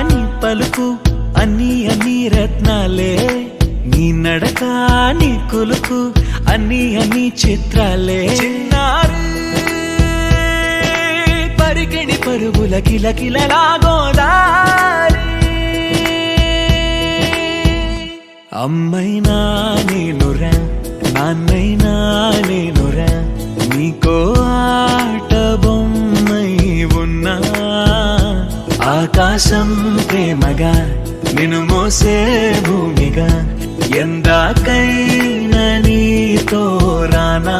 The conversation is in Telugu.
నీ పలుకు అన్ని అన్ని రత్నాలే, నీ నడక నీ కొలుకు అన్ని అన్ని చిత్రాలే. చిన్నారు పరికిణి పరుగుల కిలకిలలా గోదారి, అమ్మైనా నేనురా నాన్నైనా నేనురా, నీకో ఆట బొమ్మై ఉన్నా. ఆకాశం ప్రేమగా నిన్ను మోసే భూమిగా, ఎందాకైనా నీతో రానా.